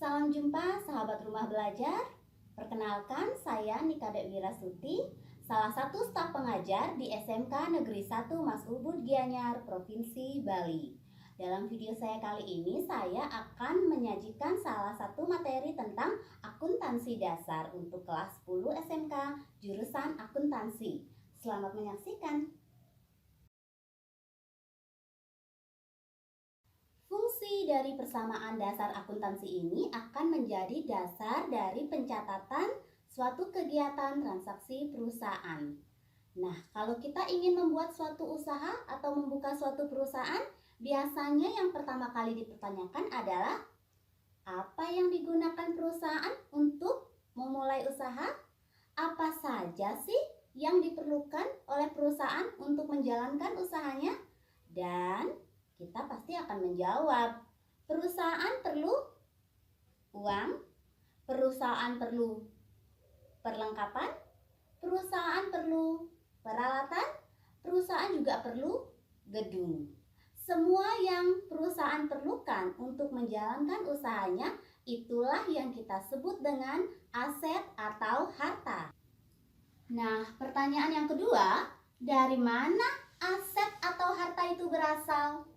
Salam jumpa sahabat rumah belajar. Perkenalkan, saya Nika Dewi Rasuti, salah satu staf pengajar di SMK Negeri 1 Mas Ubud Gianyar, Provinsi Bali. Dalam video saya kali ini, saya akan menyajikan salah satu materi tentang akuntansi dasar untuk kelas 10 SMK jurusan akuntansi. Selamat menyaksikan. Fungsi dari persamaan dasar akuntansi ini akan menjadi dasar dari pencatatan suatu kegiatan transaksi perusahaan. Nah, kalau kita ingin membuat suatu usaha atau membuka suatu perusahaan, biasanya yang pertama kali dipertanyakan adalah apa yang digunakan perusahaan untuk memulai usaha? Apa saja sih yang diperlukan oleh perusahaan untuk menjalankan usahanya? Dan kita pasti akan menjawab, perusahaan perlu uang, perusahaan perlu perlengkapan, perusahaan perlu peralatan, perusahaan juga perlu gedung. Semua yang perusahaan perlukan untuk menjalankan usahanya, itulah yang kita sebut dengan aset atau harta. Nah, pertanyaan yang kedua, dari mana aset atau harta itu berasal?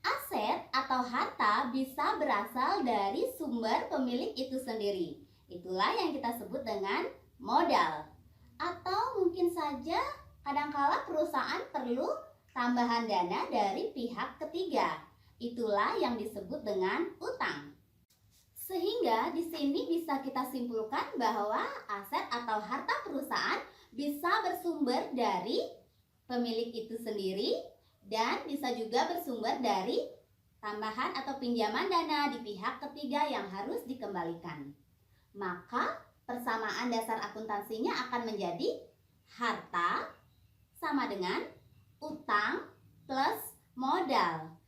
Aset atau harta bisa berasal dari sumber pemilik itu sendiri. Itulah yang kita sebut dengan modal. Atau mungkin saja kadangkala perusahaan perlu tambahan dana dari pihak ketiga. Itulah yang disebut dengan utang. Sehingga di sini bisa kita simpulkan bahwa aset atau harta perusahaan bisa bersumber dari pemilik itu sendiri dan bisa juga bersumber dari tambahan atau pinjaman dana di pihak ketiga yang harus dikembalikan. Maka persamaan dasar akuntansinya akan menjadi harta sama dengan utang plus modal.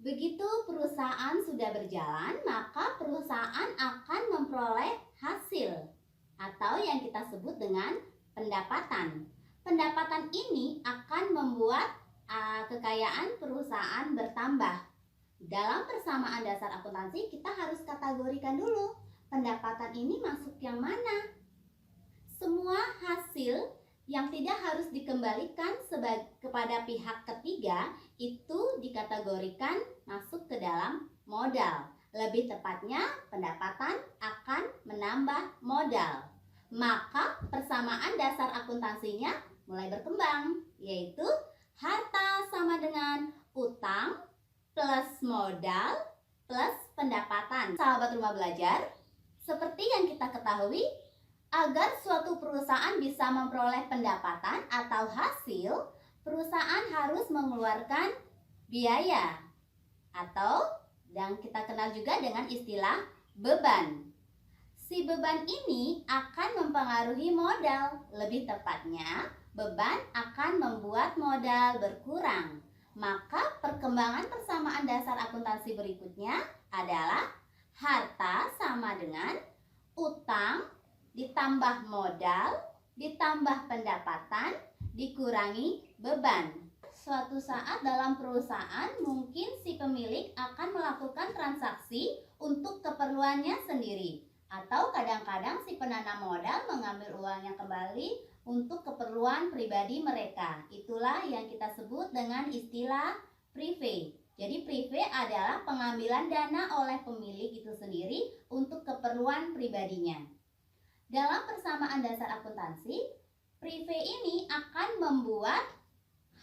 Begitu perusahaan sudah berjalan, maka perusahaan akan memperoleh hasil atau yang kita sebut dengan pendapatan. Pendapatan ini akan membuat kekayaan perusahaan bertambah. Dalam persamaan dasar akuntansi, kita harus kategorikan dulu pendapatan ini masuk yang mana. Semua hasil yang tidak harus dikembalikan kepada pihak ketiga itu dikategorikan masuk ke dalam modal. Lebih tepatnya, pendapatan akan menambah modal. Maka persamaan dasar akuntansinya mulai berkembang, yaitu harta sama dengan utang plus modal plus pendapatan. Sahabat rumah belajar, seperti yang kita ketahui, agar suatu perusahaan bisa memperoleh pendapatan atau hasil, perusahaan harus mengeluarkan biaya atau yang kita kenal juga dengan istilah beban. Si beban ini akan mempengaruhi modal. Lebih tepatnya, beban akan membuat modal berkurang. Maka perkembangan persamaan dasar akuntansi berikutnya adalah harta sama dengan utang ditambah modal ditambah pendapatan dikurangi beban. Suatu saat dalam perusahaan mungkin si pemilik akan melakukan transaksi untuk keperluannya sendiri. Atau kadang-kadang si penanam modal mengambil uangnya kembali untuk keperluan pribadi mereka. Itulah yang kita sebut dengan istilah prive. Jadi prive adalah pengambilan dana oleh pemilik itu sendiri untuk keperluan pribadinya. Dalam persamaan dasar akuntansi, prive ini akan membuat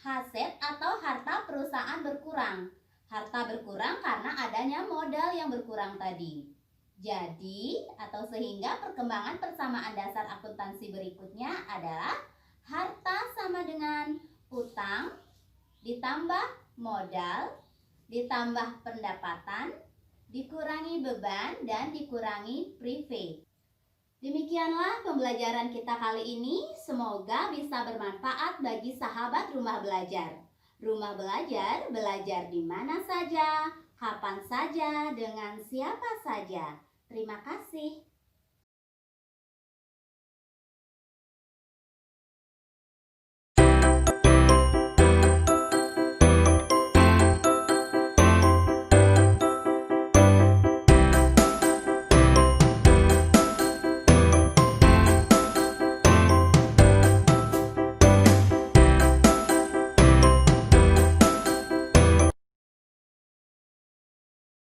aset atau harta perusahaan berkurang. Harta berkurang karena adanya modal yang berkurang tadi. Jadi, atau sehingga perkembangan persamaan dasar akuntansi berikutnya adalah harta sama dengan utang ditambah modal ditambah pendapatan dikurangi beban dan dikurangi prive. Demikianlah pembelajaran kita kali ini. Semoga bisa bermanfaat bagi sahabat rumah belajar. Rumah belajar, belajar di mana saja, kapan saja, dengan siapa saja. Terima kasih.